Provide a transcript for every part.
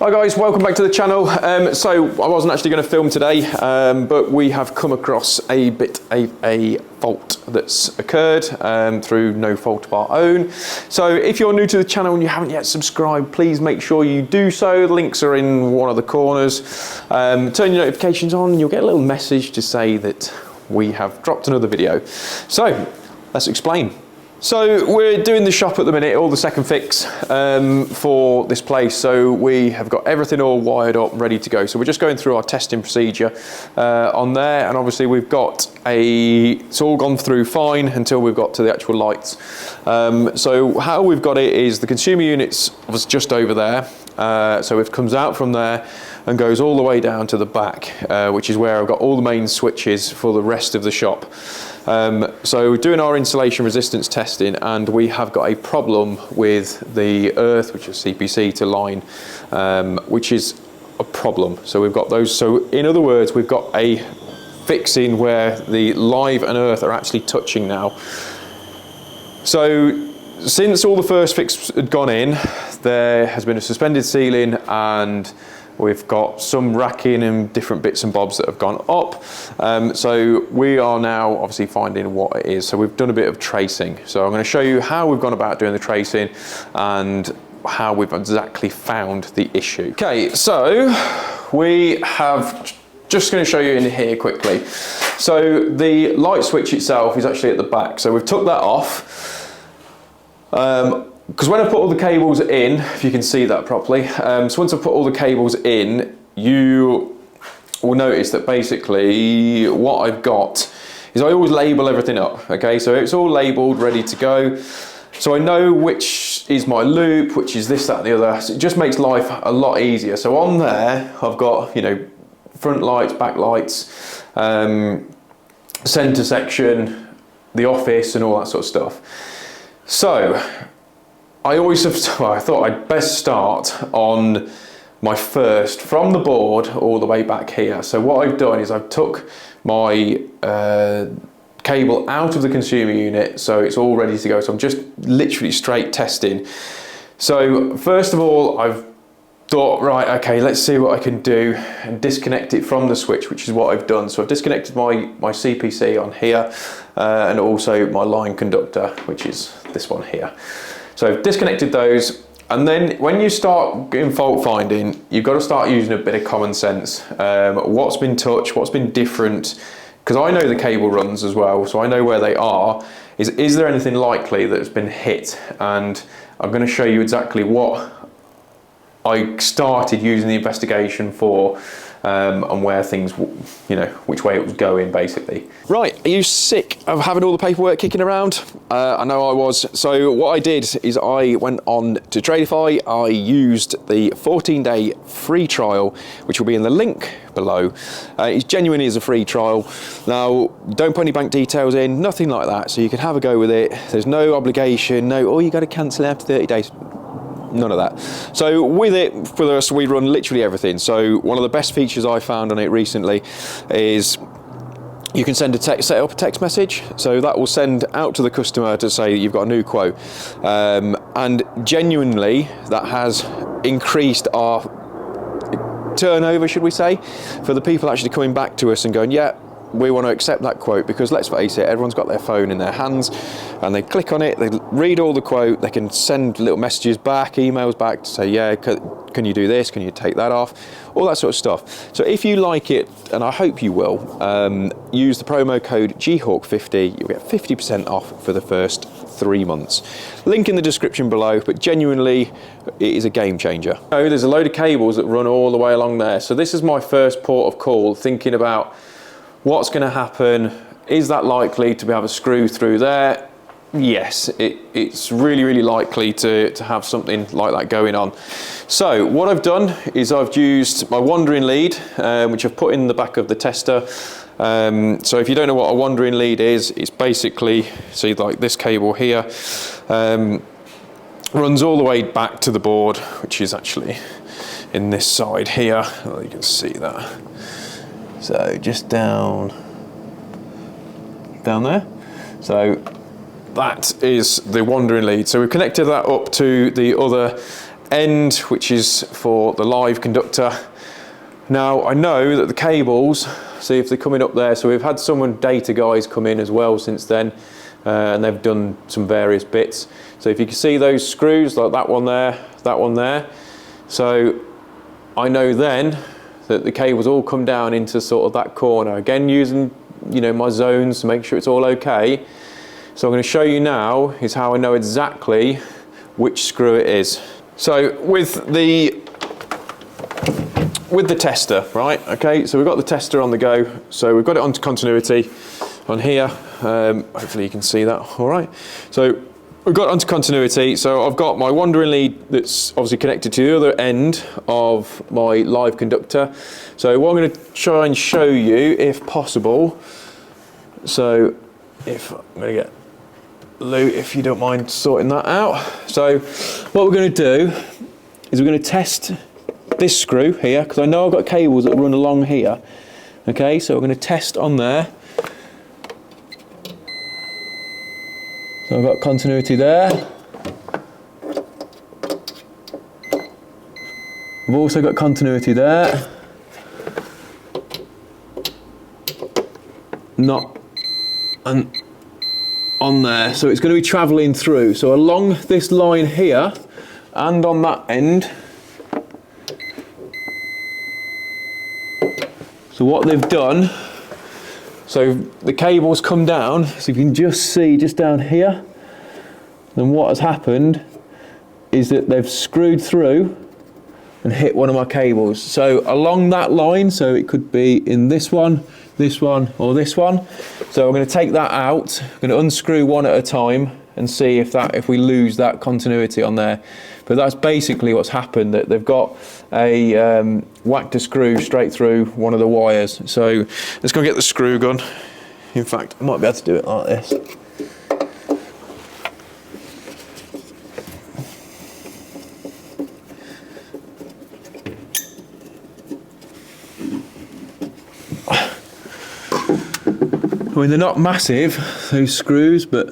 Hi guys, welcome back to the channel. So I wasn't actually going to film today, but we have come across a bit of a fault that's occurred through no fault of our own. So if you're new to the channel and you haven't yet subscribed, please make sure you do so. The links are in one of the corners. Turn your notifications on and you'll get a little message to say that we have dropped another video. So let's explain. So we're doing the shop at the minute, all the second fix for this place. So we have got everything all wired up, ready to go. So we're just going through our testing procedure on there. And obviously we've got it's all gone through fine until we've got to the actual lights. So how we've got it is the consumer unit's was just over there. So it comes out from there and goes all the way down to the back, which is where I've got all the main switches for the rest of the shop. So we're doing our insulation resistance testing and we have got a problem with the earth, which is CPC to line, which is a problem. So we've got those. So in other words, we've got a fixing where the live and earth are actually touching now. So since all the first fix had gone in, there has been a suspended ceiling and we've got some racking and different bits and bobs that have gone up. So we are now obviously finding what it is. So we've done a bit of tracing. So I'm going to show you how we've gone about doing the tracing and how we've exactly found the issue. Okay, so we have just going to show you in here quickly. So the light switch itself is actually at the back. So we've took that off. Because when I put all the cables in, if you can see that properly, so once I put all the cables in, you will notice that basically what I've got is I always label everything up, okay? So it's all labeled, ready to go. So I know which is my loop, which is this, that, and the other. So it just makes life a lot easier. So on there, I've got, you know, front lights, back lights, center section, the office, and all that sort of stuff. So I always have, well, I thought I'd best start on my first from the board all the way back here. So what I've done is I've took my cable out of the consumer unit, so it's all ready to go. So I'm just literally straight testing. So first of all, I've thought, right, okay, let's see what I can do and disconnect it from the switch, which is what I've done. So I've disconnected my CPC on here and also my line conductor, which is this one here. So I've disconnected those, and then when you start in fault finding, you've got to start using a bit of common sense. What's been touched, what's been different, because I know the cable runs as well, so I know where they are. Is there anything likely that's been hit? And I'm going to show you exactly what I started using the investigation for, and where things, you know, which way it was going basically. Right, are you sick of having all the paperwork kicking around? I know I was. So what I did is I went on to Tradify. I used the 14-day free trial, which will be in the link below. It genuinely is a free trial. Now, don't put any bank details in, nothing like that. So you can have a go with it. There's no obligation, oh, you got to cancel after 30 days. None of that. So with it, for us, we run literally everything. So one of the best features I found on it recently is you can send set up a text message. So that will send out to the customer to say you've got a new quote. And genuinely, that has increased our turnover, should we say, for the people actually coming back to us and going, yeah, we want to accept that quote, because let's face it, everyone's got their phone in their hands and they click on it, they read all the quote, they can send little messages back, emails back to say, yeah, can you do this, can you take that off, all that sort of stuff. So if you like it, and I hope you will, use the promo code GHawk50, you'll get 50% off for the first 3 months. Link in the description below, but genuinely it is a game changer. So there's a load of cables that run all the way along there. So this is my first port of call, thinking about what's going to happen. Is that likely to be able to screw through there? Yes, it's really, really likely to have something like that going on. So what I've done is I've used my wandering lead, which I've put in the back of the tester. So if you don't know what a wandering lead is, it's basically, see, like this cable here, runs all the way back to the board, which is actually in this side here. Well, you can see that. So just down there. So that is the wandering lead. So we've connected that up to the other end, which is for the live conductor. Now I know that the cables, see if they're coming up there, so we've had some data guys come in as well since then, and they've done some various bits. So if you can see those screws, like that one there, so I know then that the cables all come down into sort of that corner. Again, using, you know, my zones to make sure it's all okay. So I'm going to show you now is how I know exactly which screw it is. So with the tester, right? Okay, so we've got the tester on the go. So we've got it onto continuity on here. Hopefully you can see that all right. So we've got it onto continuity. So I've got my wandering lead that's obviously connected to the other end of my live conductor. So what I'm going to try and show you, if possible, so if I'm going to get Lou, if you don't mind sorting that out. So what we're going to do is we're going to test this screw here, because I know I've got cables that run along here. Okay, so we're going to test on there. So I've got continuity there. I've also got continuity there. Not on there, so it's going to be travelling through. So along this line here and on that end. So what they've done, so the cables come down, so you can just see just down here, and what has happened is that they've screwed through and hit one of my cables. So along that line, so it could be in this one, or this one. So I'm going to take that out, I'm going to unscrew one at a time and see if we lose that continuity on there. But that's basically what's happened, that they've got a whacked a screw straight through one of the wires. So let's go get the screw gun. In fact, I might be able to do it like this. I mean, they're not massive, those screws, but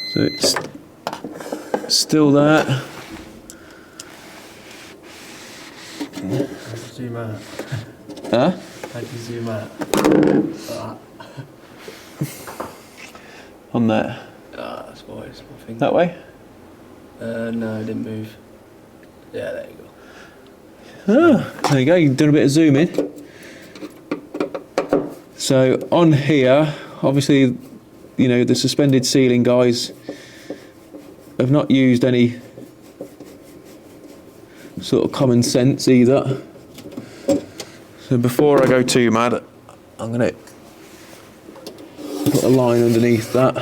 so it's still there. Zoom out. Huh? How do you zoom out? On there. Ah, that's why it's my finger. That way? No, it didn't move. Yeah, there you go. Ah, there you go, you've done a bit of zooming. So on here, obviously, you know, the suspended ceiling guys have not used any sort of common sense either. So before I go too mad, I'm going to put a line underneath that.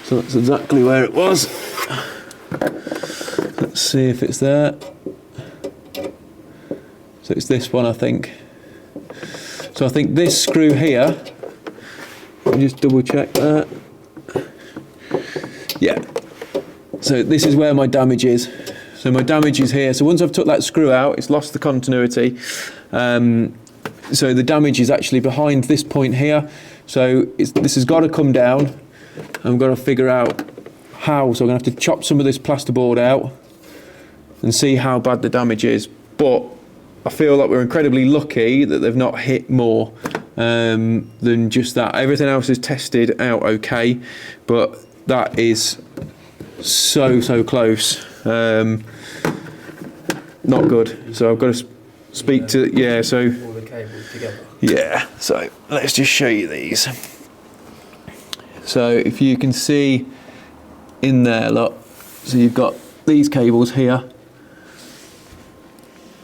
So that's exactly where it was. Let's see if it's there. So it's this one, I think. So I think this screw here, let me just double check that. Yeah. So this is where my damage is. So my damage is here. So once I've took that screw out, it's lost the continuity. So the damage is actually behind this point here. So this has got to come down. I've got to figure out how. So I'm going to have to chop some of this plasterboard out and see how bad the damage is. But I feel like we're incredibly lucky that they've not hit more than just that. Everything else is tested out okay, but that is so close. Not good. So I've got to speak to, yeah, so All the cables together. yeah, so let's just show you these. So if you can see in there, look, so you've got these cables here.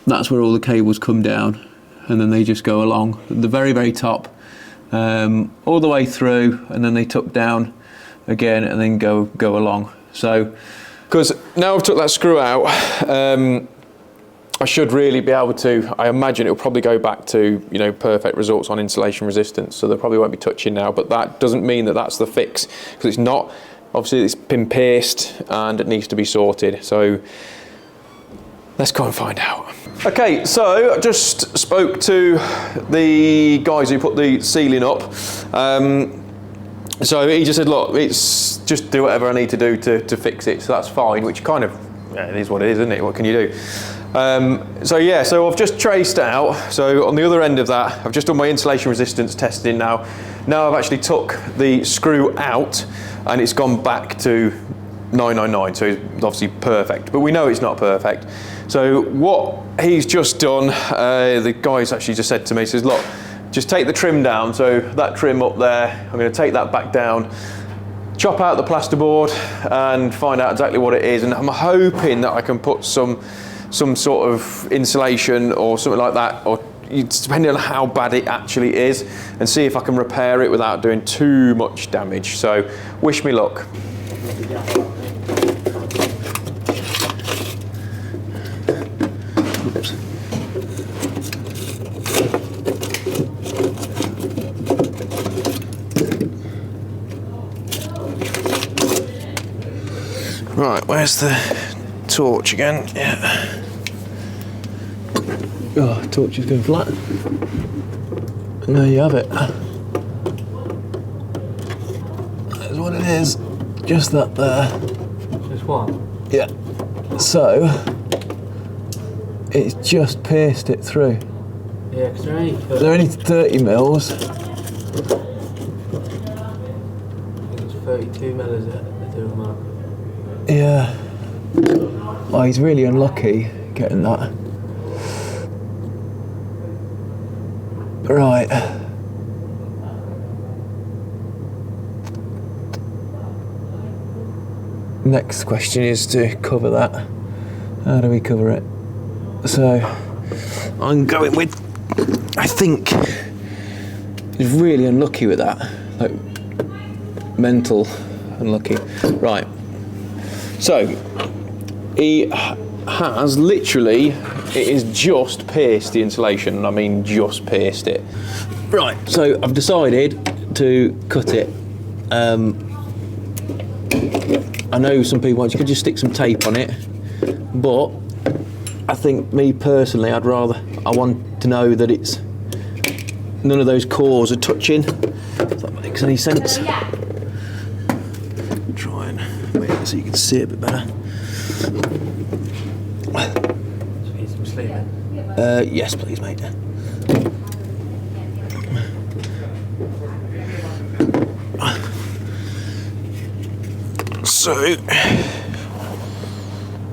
That's where all the cables come down, and then they just go along the very top, all the way through, and then they tuck down again and then go along. So because now I've took that screw out, I should really be able to, I imagine it'll probably go back to, you know, perfect results on insulation resistance, so they probably won't be touching now, but that doesn't mean that that's the fix, because it's not. Obviously it's been pierced and it needs to be sorted, so let's go and find out. Okay, so I just spoke to the guys who put the ceiling up. So he just said, look, it's just do whatever I need to do to fix it, so that's fine, which kind of yeah, it is what it is, isn't it? What can you do? So yeah, so I've just traced out. So on the other end of that, I've just done my insulation resistance testing now. Now I've actually took the screw out and it's gone back to 999, so it's obviously perfect, but we know it's not perfect. So what he's just done, the guy's actually just said to me, he says, look, just take the trim down. So that trim up there, I'm going to take that back down, chop out the plasterboard and find out exactly what it is. And I'm hoping that I can put some sort of insulation or something like that, or depending on how bad it actually is, and see if I can repair it without doing too much damage. So wish me luck. Right, where's the torch again? Yeah. Oh, torch is going flat. And there you have it. That's what it is. Just that there. Just one? Yeah. So, it's just pierced it through. Yeah, because they're only 30 mils. I think it's 32 mil, is it? They do them up. Yeah. Oh, he's really unlucky getting that. Right. Next question is to cover that. How do we cover it? So, I'm going with, I think, he's really unlucky with that. Like, mental unlucky. Right. So, he has literally, it is just pierced the insulation. I mean, just pierced it. Right, so I've decided to cut it. I know some people want, you could just stick some tape on it, but I think me personally, I want to know that it's, none of those cores are touching, if that makes any sense. Try and make it so you can see it a bit better. Need some sleeving? Yes, please, mate. So,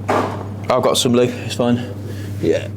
I've got some, Lou, it's fine. Yeah.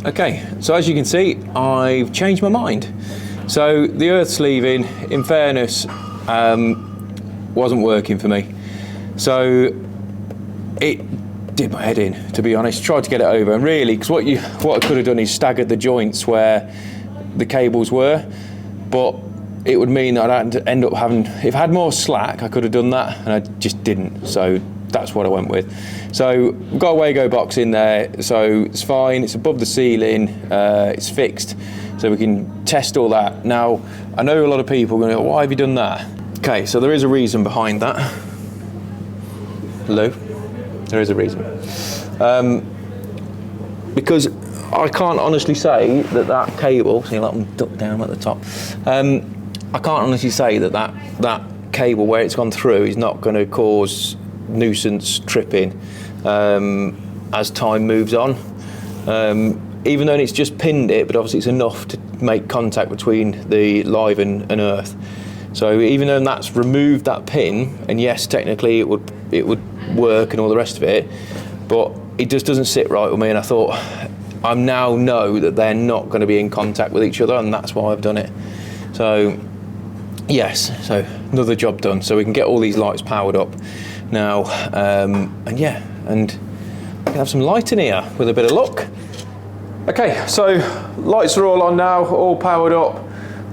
Okay, so as you can see, I've changed my mind. So the earth sleeving, in fairness, wasn't working for me. So it did my head in, to be honest. Tried to get it over, and really, because what I could have done is staggered the joints where the cables were, but it would mean that I'd end up having, if I had more slack, I could have done that, and I just didn't. So that's what I went with. So we've got a Wago box in there, so it's fine, it's above the ceiling, it's fixed, so we can test all that. Now, I know a lot of people are going to go, why have you done that? Okay, so there is a reason behind that. Hello? There is a reason. Because I can't honestly say that cable, see like I'm ducked down at the top, I can't honestly say that cable where it's gone through is not going to cause nuisance tripping as time moves on, even though it's just pinned it, but obviously it's enough to make contact between the live and earth. So even though that's removed that pin, and yes, technically it would work and all the rest of it, but it just doesn't sit right with me, and I thought I now know that they're not going to be in contact with each other, and that's why I've done it. So yes, so another job done, so we can get all these lights powered up. now. And yeah, and we can have some light in here with a bit of luck. Okay, so lights are all on now, all powered up,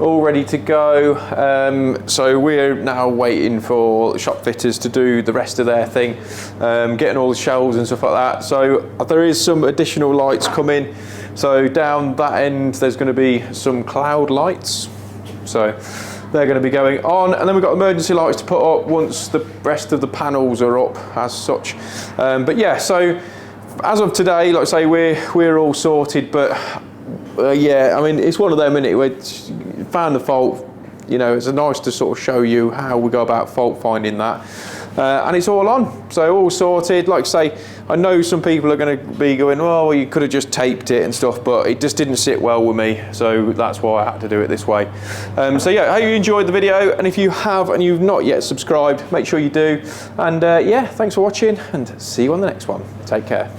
all ready to go. So we're now waiting for shop fitters to do the rest of their thing, getting all the shelves and stuff like that. So there is some additional lights coming. So down that end, there's going to be some cloud lights. So they're going to be going on, and then we've got emergency lights to put up once the rest of the panels are up as such. But yeah, so as of today, like I say, we're all sorted, but yeah, I mean, it's one of them, isn't it, where you found the fault, you know, it's nice to sort of show you how we go about fault finding that. And it's all on, so all sorted. Like I say, I know some people are going to be going, oh, well, you could have just taped it and stuff, but it just didn't sit well with me, so that's why I had to do it this way. So yeah, I hope you enjoyed the video, and if you have and you've not yet subscribed, make sure you do. And yeah, thanks for watching, and see you on the next one. Take care.